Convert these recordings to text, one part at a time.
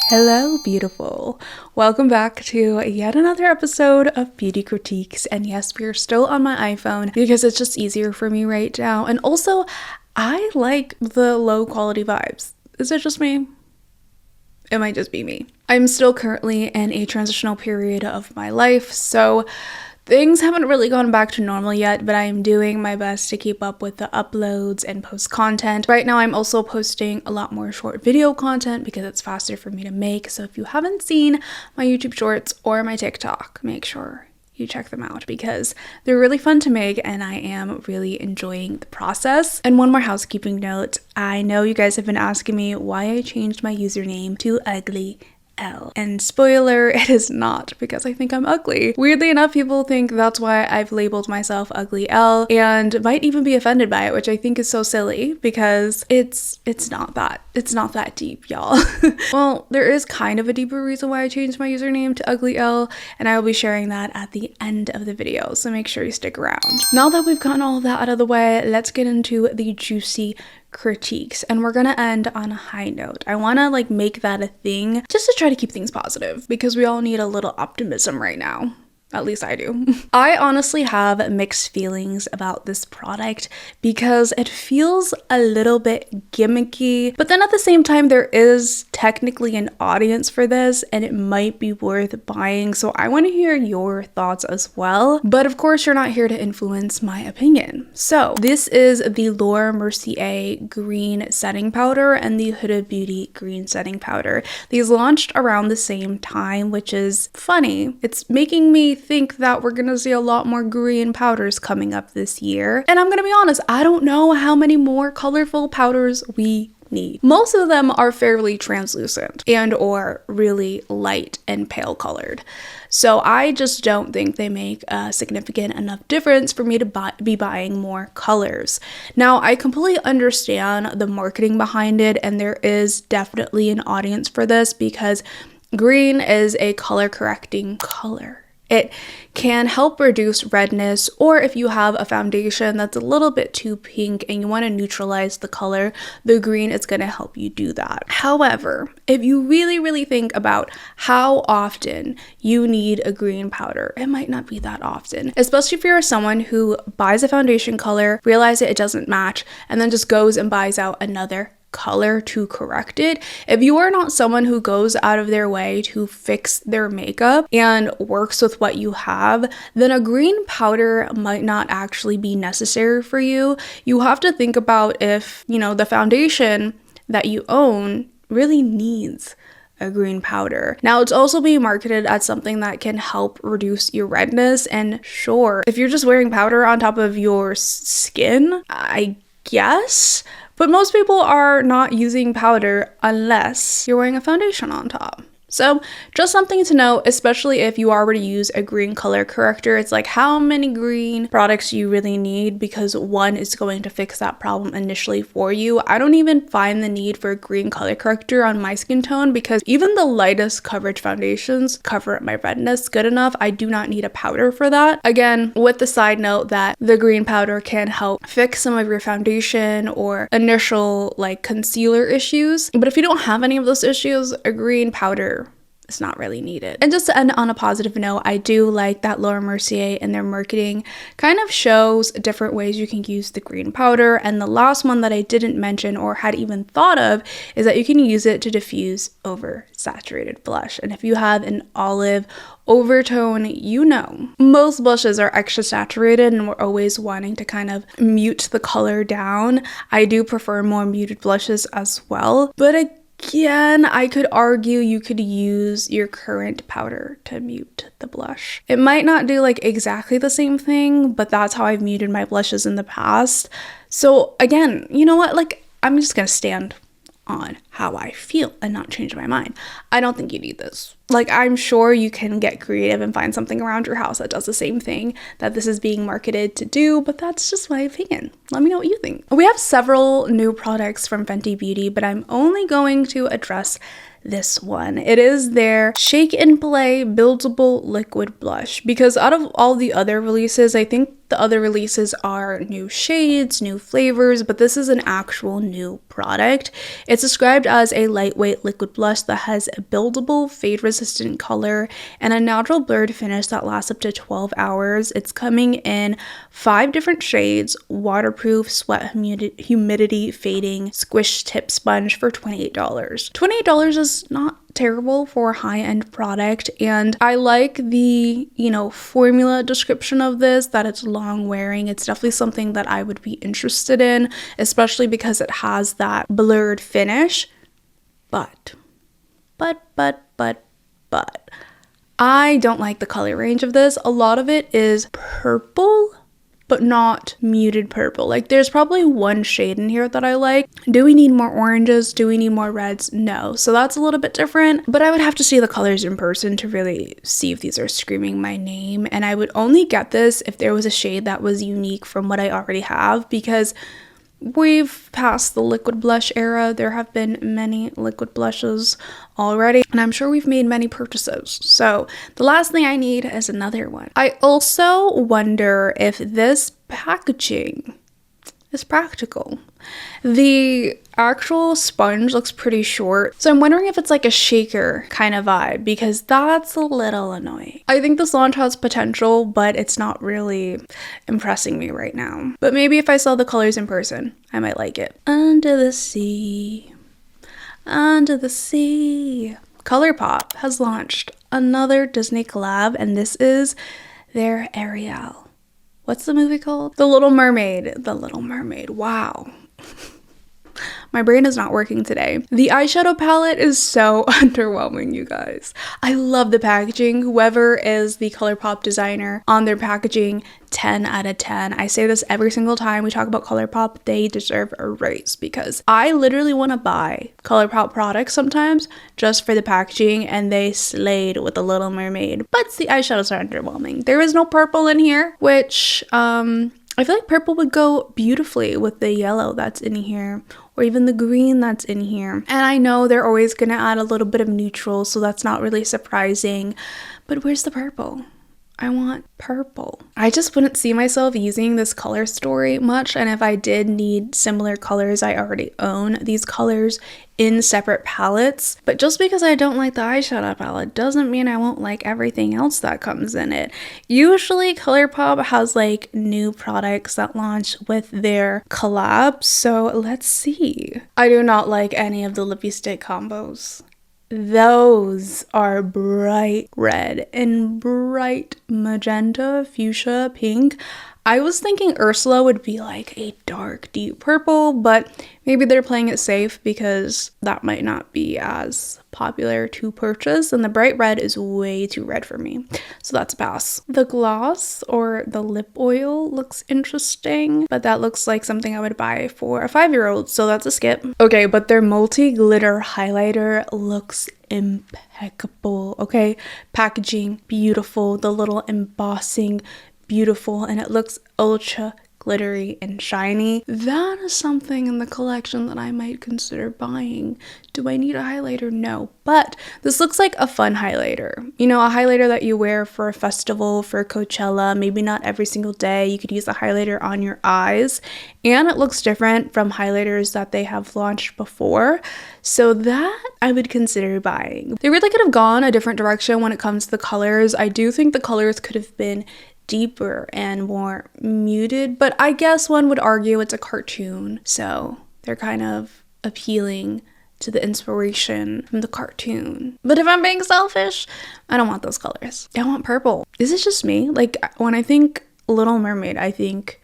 Hello, beautiful. Welcome back to yet another episode of Beauty Critiques. And yes, we are still on my iPhone because it's just easier for me right now. And also, I like the low quality vibes. Is it just me? It might just be me. I'm still currently in a transitional period of my life, so things haven't really gone back to normal yet, but I am doing my best to keep up with the uploads and post content. Right now, I'm also posting a lot more short video content because it's faster for me to make. So if you haven't seen my YouTube shorts or my TikTok, make sure you check them out because they're really fun to make and I am really enjoying the process. And one more housekeeping note, I know you guys have been asking me why I changed my username to Ugly Elle. And spoiler, it is not because I think I'm ugly. Weirdly enough, people think that's why I've labeled myself Ugly Elle and might even be offended by it, which I think is so silly because it's not that deep, y'all. Well, there is kind of a deeper reason why I changed my username to Ugly Elle, and I will be sharing that at the end of the video, so make sure you stick around. Now that we've gotten all of that out of the way, let's get into the juicy critiques, and we're gonna end on a high note. I want to make that a thing just to try to keep things positive because we all need a little optimism right now. At least I do. I honestly have mixed feelings about this product because it feels a little bit gimmicky, but then at the same time, there is technically an audience for this and it might be worth buying. So I want to hear your thoughts as well. But of course, you're not here to influence my opinion. So this is the Laura Mercier green setting powder and the Huda Beauty green setting powder. These launched around the same time, which is funny. It's making me think that we're gonna see a lot more green powders coming up this year. And I'm gonna be honest, I don't know how many more colorful powders we need. Most of them are fairly translucent and or really light and pale colored. So I just don't think they make a significant enough difference for me to be buying more colors. Now, I completely understand the marketing behind it, and there is definitely an audience for this because green is a color correcting color. It can help reduce redness, or if you have a foundation that's a little bit too pink and you want to neutralize the color, the green is going to help you do that. However, if you really think about how often you need a green powder, it might not be that often, especially if you're someone who buys a foundation color, realizes it doesn't match, and then just goes and buys out another color to correct it. If you are not someone who goes out of their way to fix their makeup and works with what you have, then a green powder might not actually be necessary for you. You have to think about if, the foundation that you own really needs a green powder. Now, it's also being marketed as something that can help reduce your redness, and sure, if you're just wearing powder on top of your skin, I guess, but most people are not using powder unless you're wearing a foundation on top. So just something to know, especially if you already use a green color corrector. It's like how many green products you really need because one is going to fix that problem initially for you. I don't even find the need for a green color corrector on my skin tone because even the lightest coverage foundations cover my redness good enough. I do not need a powder for that. Again, with the side note that the green powder can help fix some of your foundation or initial concealer issues. But if you don't have any of those issues, a green powder it's not really needed. And just to end on a positive note, I do like that Laura Mercier and their marketing kind of shows different ways you can use the green powder. And the last one that I didn't mention or had even thought of is that you can use it to diffuse over saturated blush. And if you have an olive overtone, most blushes are extra saturated and we're always wanting to kind of mute the color down. I do prefer more muted blushes as well, but again, I could argue you could use your current powder to mute the blush. It might not do exactly the same thing, but that's how I've muted my blushes in the past. So again, you know what? I'm just gonna stand on how I feel and not change my mind. I don't think you need this. I'm sure you can get creative and find something around your house that does the same thing that this is being marketed to do, but that's just my opinion. Let me know what you think. We have several new products from Fenty Beauty, but I'm only going to address this one. It is their Shake and Play Buildable Liquid Blush because out of all the other releases, I think The other releases are new shades, new flavors, but this is an actual new product. It's described as a lightweight liquid blush that has a buildable, fade-resistant color and a natural blurred finish that lasts up to 12 hours. It's coming in 5 different shades, waterproof, sweat humidity fading, squish tip sponge for $28. $28 is not terrible for a high-end product, and I like the, formula description of this, that it's long wearing. It's definitely something that I would be interested in, especially because it has that blurred finish. But I don't like the color range of this. A lot of it is purple, but not muted purple. Like, there's probably one shade in here that I like. Do we need more oranges? Do we need more reds? No. So that's a little bit different, but I would have to see the colors in person to really see if these are screaming my name. And I would only get this if there was a shade that was unique from what I already have, because we've passed the liquid blush era. There have been many liquid blushes already, and I'm sure we've made many purchases. So the last thing I need is another one. I also wonder if this packaging is practical. The actual sponge looks pretty short, so I'm wondering if it's like a shaker kind of vibe, because that's a little annoying. I think this launch has potential, but it's not really impressing me right now. But maybe if I saw the colors in person, I might like it. Under the sea, under the sea. ColourPop has launched another Disney collab, and this is their Ariel. What's the movie called? The Little Mermaid. The Little Mermaid. Wow. My brain is not working today. The eyeshadow palette is so underwhelming, you guys. I love the packaging. Whoever is the ColourPop designer on their packaging, 10 out of 10. I say this every single time we talk about ColourPop. They deserve a raise, because I literally want to buy ColourPop products sometimes just for the packaging, and they slayed with The Little Mermaid. But the eyeshadows are underwhelming. There is no purple in here, which I feel like purple would go beautifully with the yellow that's in here, or even the green that's in here. And I know they're always gonna add a little bit of neutral, so that's not really surprising. But where's the purple? I want purple. I just wouldn't see myself using this color story much, and if I did need similar colors, I already own these colors in separate palettes. But just because I don't like the eyeshadow palette doesn't mean I won't like everything else that comes in it. Usually ColourPop has like new products that launch with their collabs, so let's see. I do not like any of the lippy stick combos. Those are bright red and bright magenta, fuchsia, pink. I was thinking Ursula would be like a dark, deep purple, but maybe they're playing it safe because that might not be as popular to purchase, and the bright red is way too red for me, so that's a pass. The gloss or the lip oil looks interesting, but that looks like something I would buy for a 5-year-old, so that's a skip. Okay, but their multi-glitter highlighter looks impeccable. Okay, packaging, beautiful. The little embossing, beautiful, and it looks ultra glittery and shiny. That is something in the collection that I might consider buying. Do I need a highlighter? No, but this looks like a fun highlighter. You know, a highlighter that you wear for a festival, for Coachella, maybe not every single day. You could use a highlighter on your eyes, and it looks different from highlighters that they have launched before. So that I would consider buying. They really could have gone a different direction when it comes to the colors. I do think the colors could have been deeper and more muted, but I guess one would argue it's a cartoon, so they're kind of appealing to the inspiration from the cartoon. But if I'm being selfish, I don't want those colors. I want purple. Is it just me? Like, when I think Little Mermaid, I think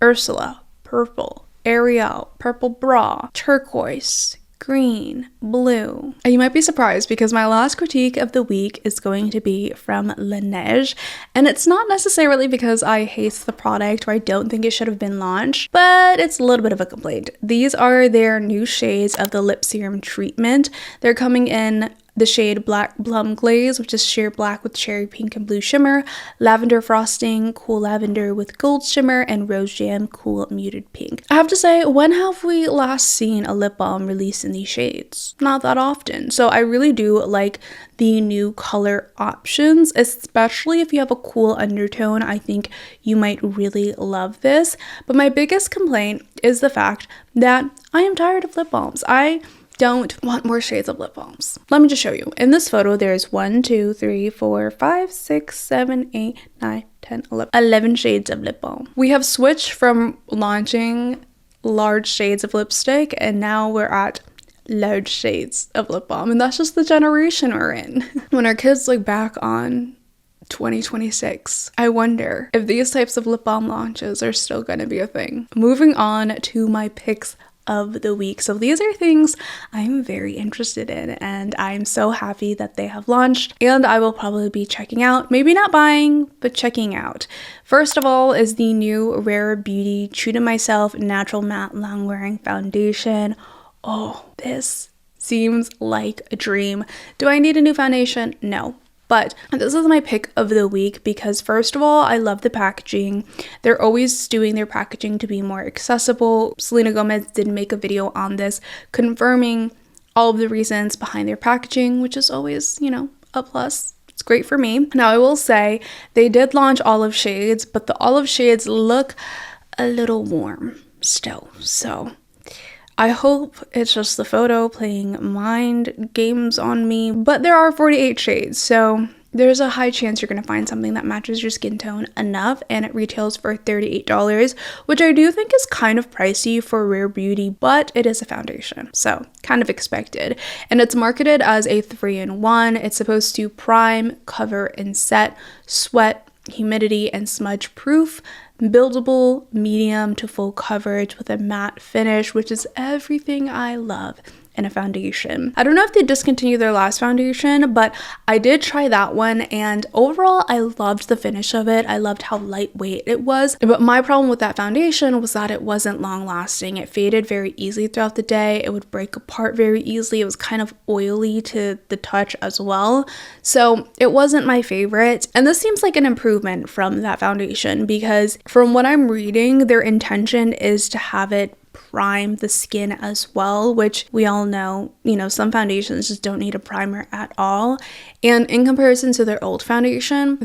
Ursula, purple, Ariel, purple bra, turquoise, green, blue. And you might be surprised because my last critique of the week is going to be from Laneige, and it's not necessarily because I hate the product or I don't think it should have been launched, but it's a little bit of a complaint. These are their new shades of the lip serum treatment. They're coming in the shade Black Plum Glaze, which is sheer black with cherry pink and blue shimmer, lavender frosting, cool lavender with gold shimmer, and rose jam cool muted pink. I have to say, when have we last seen a lip balm released in these shades? Not that often. So I really do like the new color options, especially if you have a cool undertone. I think you might really love this. But my biggest complaint is the fact that I am tired of lip balms. I don't want more shades of lip balms. Let me just show you. In this photo, there's 1, 2, 3, 4, 5, 6, 7, 8, 9, 10, 11 shades of lip balm. We have switched from launching large shades of lipstick, and now we're at large shades of lip balm, and that's just the generation we're in. When our kids look back on 2026, I wonder if these types of lip balm launches are still going to be a thing. Moving on to my picks of the week. So these are things I'm very interested in, and I'm so happy that they have launched, and I will probably be checking out, maybe not buying, but checking out. First of all is the new Rare Beauty True to Myself Natural Matte Long Wearing Foundation. Oh, this seems like a dream. Do I need a new foundation? No. But this is my pick of the week because, first of all, I love the packaging. They're always doing their packaging to be more accessible. Selena Gomez did make a video on this, confirming all of the reasons behind their packaging, which is always, a plus. It's great for me. Now, I will say they did launch olive shades, but the olive shades look a little warm still. So I hope it's just the photo playing mind games on me, but there are 48 shades, so there's a high chance you're going to find something that matches your skin tone enough, and it retails for $38, which I do think is kind of pricey for Rare Beauty, but it is a foundation, so kind of expected. And it's marketed as a 3-in-1. It's supposed to prime, cover, and set, sweat, humidity, and smudge proof, buildable, medium to full coverage with a matte finish, which is everything I love in a foundation. I don't know if they discontinued their last foundation, but I did try that one, and overall I loved the finish of it. I loved how lightweight it was, but my problem with that foundation was that it wasn't long lasting. It faded very easily throughout the day. It would break apart very easily. It was kind of oily to the touch as well, so it wasn't my favorite. And this seems like an improvement from that foundation because from what I'm reading, their intention is to have it prime the skin as well, which we all know, some foundations just don't need a primer at all. And in comparison to their old foundation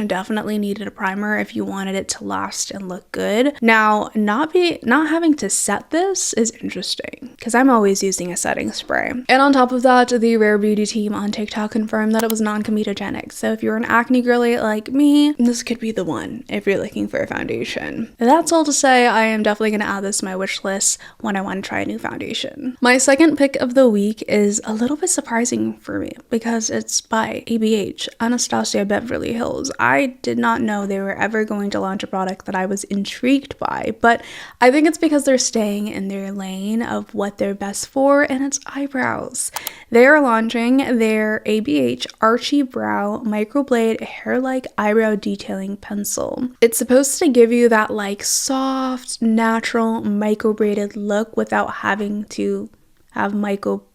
definitely needed a primer if you wanted it to last and look good. Now, not having to set this is interesting because I'm always using a setting spray. And on top of that, the Rare Beauty team on TikTok confirmed that it was non-comedogenic. So if you're an acne girly like me, this could be the one if you're looking for a foundation. That's all to say, I am definitely going to add this to my wish list when I want to try a new foundation. My second pick of the week is a little bit surprising for me because it's by ABH, Anastasia Beverly Hills. I did not know they were ever going to launch a product that I was intrigued by, but I think it's because they're staying in their lane of what they're best for, and it's eyebrows. They are launching their ABH Archie Brow Microblade Hair-Like Eyebrow Detailing Pencil. It's supposed to give you that soft, natural, micro-braided look without having to have micro-bladed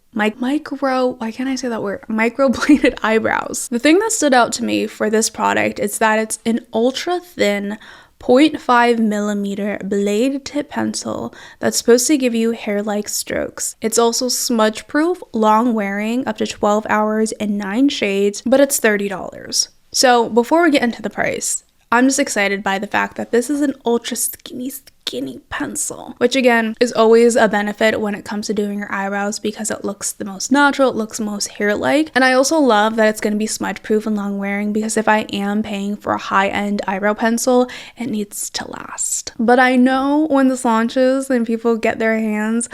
eyebrows. The thing that stood out to me for this product is that it's an ultra thin 0.5 millimeter blade tip pencil that's supposed to give you hair-like strokes. It's also smudge proof, long wearing, up to 12 hours and 9 shades, but it's $30. So before we get into the price, I'm just excited by the fact that this is an ultra skinny pencil, which again is always a benefit when it comes to doing your eyebrows because it looks the most natural, it looks most hair-like. And I also love that it's going to be smudge proof and long wearing because if I am paying for a high-end eyebrow pencil, it needs to last. But I know when this launches and people get their hands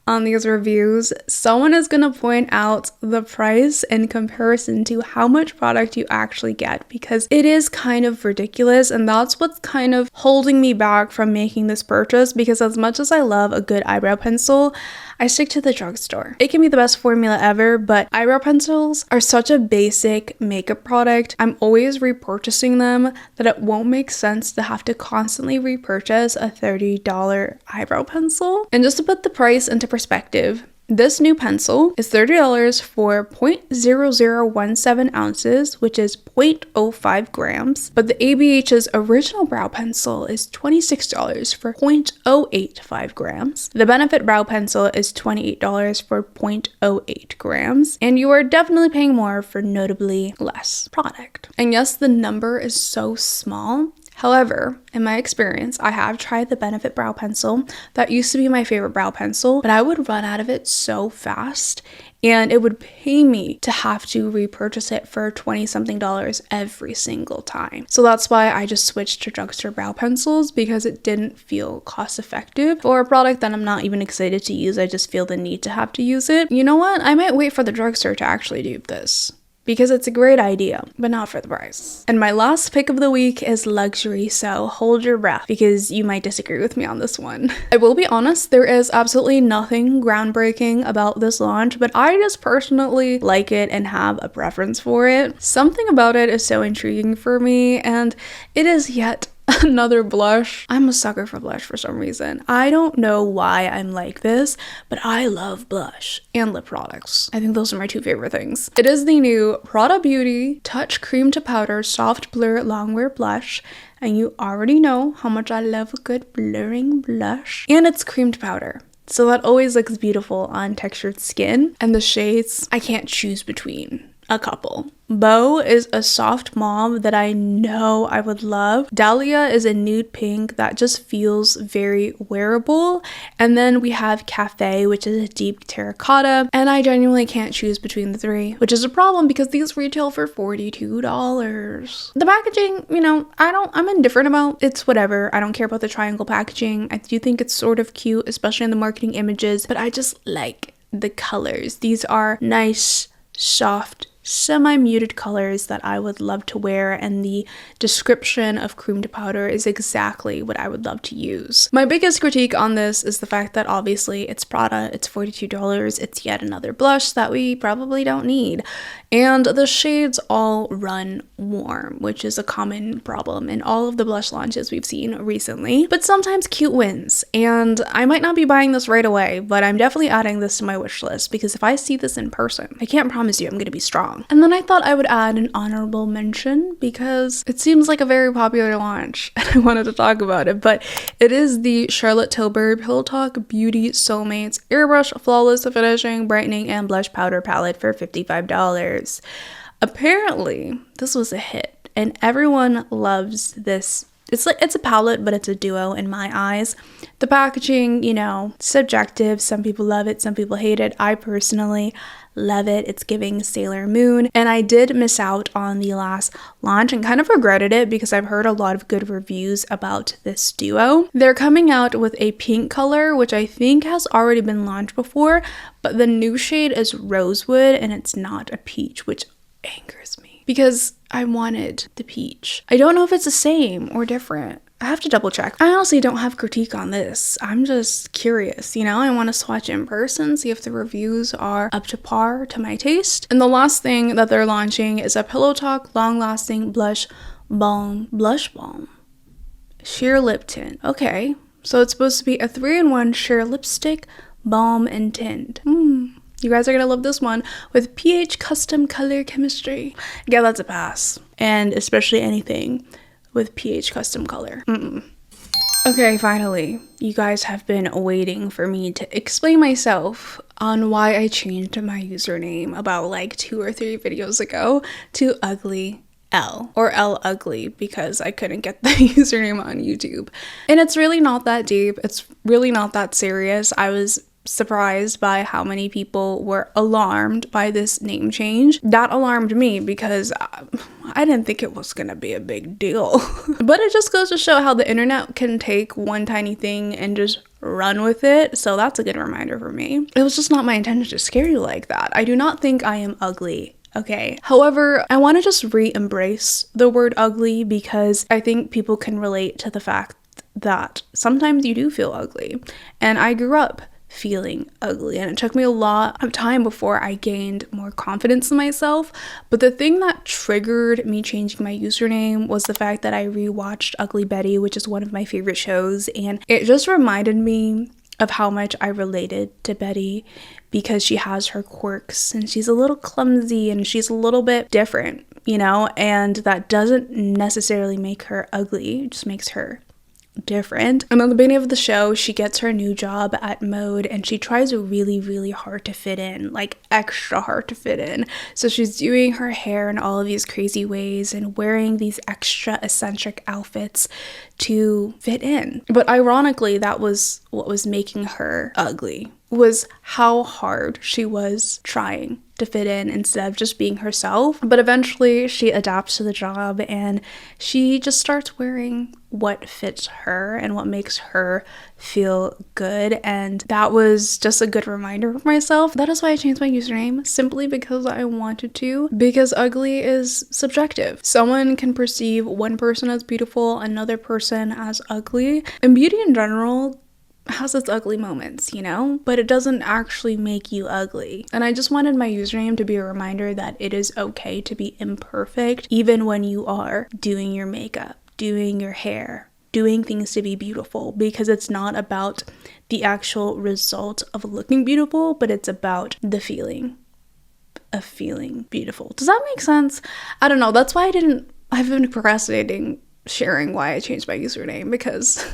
on these reviews, someone is going to point out the price in comparison to how much product you actually get because it is kind of ridiculous, and that's what's kind of holding me back from making this purchase because as much as I love a good eyebrow pencil, I stick to the drugstore. It can be the best formula ever, but eyebrow pencils are such a basic makeup product. I'm always repurchasing them that it won't make sense to have to constantly repurchase a $30 eyebrow pencil. And just to put the price into perspective, This new pencil is $30 for 0.0017 ounces, which is 0.05 grams. But the ABH's original brow pencil is $26 for 0.085 grams. The Benefit brow pencil is $28 for 0.08 grams. And you are definitely paying more for notably less product. And yes, the number is so small. However, in my experience, I have tried the Benefit brow pencil. That used to be my favorite brow pencil, but I would run out of it so fast, and it would pay me to have to repurchase it for $20-something every single time. So that's why I just switched to drugstore brow pencils, because it didn't feel cost effective for a product that I'm not even excited to use. I just feel the need to have to use it. You know what? I might wait for the drugstore to actually dupe this, because it's a great idea, but not for the price. And my last pick of the week is luxury, so hold your breath, because you might disagree with me on this one. I will be honest, there is absolutely nothing groundbreaking about this launch, but I just personally like it and have a preference for it. Something about it is so intriguing for me, and it is yet another blush. I'm a sucker for blush for some reason. I don't know why I'm like this, but I love blush and lip products. I think those are my two favorite things. It is the new Prada Beauty Touch Cream to Powder Soft Blur Longwear Blush. And you already know how much I love a good blurring blush. And it's cream to powder, so that always looks beautiful on textured skin. And the shades, I can't choose between a couple. Beau is a soft mauve that I know I would love. Dahlia is a nude pink that just feels very wearable. And then we have Cafe, which is a deep terracotta. And I genuinely can't choose between the three, which is a problem because these retail for $42. The packaging, you know, I'm indifferent about. It's whatever. I don't care about the triangle packaging. I do think it's sort of cute, especially in the marketing images, but I just like the colors. These are nice, soft, semi-muted colors that I would love to wear, and the description of cream to powder is exactly what I would love to use. My biggest critique on this is the fact that obviously it's Prada, it's $42, it's yet another blush that we probably don't need, and the shades all run warm, which is a common problem in all of the blush launches we've seen recently. But sometimes cute wins, and I might not be buying this right away, but I'm definitely adding this to my wish list, because if I see this in person, I can't promise you I'm gonna be strong. And then I thought I would add an honorable mention, because it seems like a very popular launch and I wanted to talk about it, but it is the Charlotte Tilbury Pillow Talk Beauty Soulmates Airbrush Flawless Finishing Brightening and Blush Powder Palette for $55. Apparently, this was a hit and everyone loves this. It's a palette, but it's a duo in my eyes. The packaging, you know, subjective. Some people love it, some people hate it. I personally love it. It's giving Sailor Moon. And I did miss out on the last launch and kind of regretted it, because I've heard a lot of good reviews about this duo. They're coming out with a pink color, which I think has already been launched before, but the new shade is Rosewood and it's not a peach, which angers me because I wanted the peach. I don't know if it's the same or different. I have to double check. I honestly don't have critique on this. I'm just curious, you know? I want to swatch in person, see if the reviews are up to par to my taste. And the last thing that they're launching is a Pillow Talk Long Lasting Blush Balm. Sheer Lip Tint. Okay, so it's supposed to be a 3-in-1 sheer lipstick, balm, and tint. You guys are gonna love this one with pH Custom Color Chemistry. Yeah, that's a pass. And especially anything with pH Custom Color. Okay, finally. You guys have been waiting for me to explain myself on why I changed my username about like 2 or 3 videos ago to Ugly Elle, or Elle Ugly, because I couldn't get the username on YouTube. And it's really not that deep. It's really not that serious. I was surprised by how many people were alarmed by this name change. That alarmed me because I didn't think it was gonna be a big deal. But it just goes to show how the internet can take one tiny thing and just run with it. So that's a good reminder for me. It was just not my intention to scare you like that. I do not think I am ugly. Okay. However, I want to just re-embrace the word ugly, because I think people can relate to the fact that sometimes you do feel ugly. And I grew up feeling ugly, and it took me a lot of time before I gained more confidence in myself. But the thing that triggered me changing my username was the fact that I rewatched Ugly Betty, which is one of my favorite shows, and it just reminded me of how much I related to Betty because she has her quirks and she's a little clumsy and she's a little bit different, you know, and that doesn't necessarily make her ugly, it just makes her different. And at the beginning of the show, she gets her new job at Mode and she tries really, really hard to fit in, like extra hard to fit in. So she's doing her hair in all of these crazy ways and wearing these extra eccentric outfits to fit in. But ironically, that was what was making her ugly, was how hard she was trying to fit in instead of just being herself. But eventually she adapts to the job and she just starts wearing what fits her and what makes her feel good. And that was just a good reminder for myself. That is why I changed my username, simply because I wanted to, because ugly is subjective. Someone can perceive one person as beautiful, another person as ugly, and beauty in general has its ugly moments, you know, but it doesn't actually make you ugly. And I just wanted my username to be a reminder that it is okay to be imperfect, even when you are doing your makeup, doing your hair, doing things to be beautiful, because it's not about the actual result of looking beautiful, but it's about the feeling of feeling beautiful. Does that make sense? I don't know. That's why I've been procrastinating sharing why I changed my username, because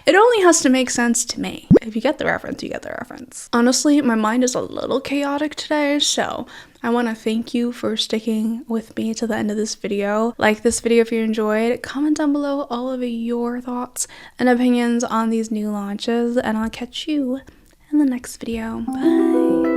it only has to make sense to me. If you get the reference, you get the reference. Honestly, my mind is a little chaotic today, so I want to thank you for sticking with me to the end of this video. Like this video if you enjoyed. Comment down below all of your thoughts and opinions on these new launches, and I'll catch you in the next video. Bye!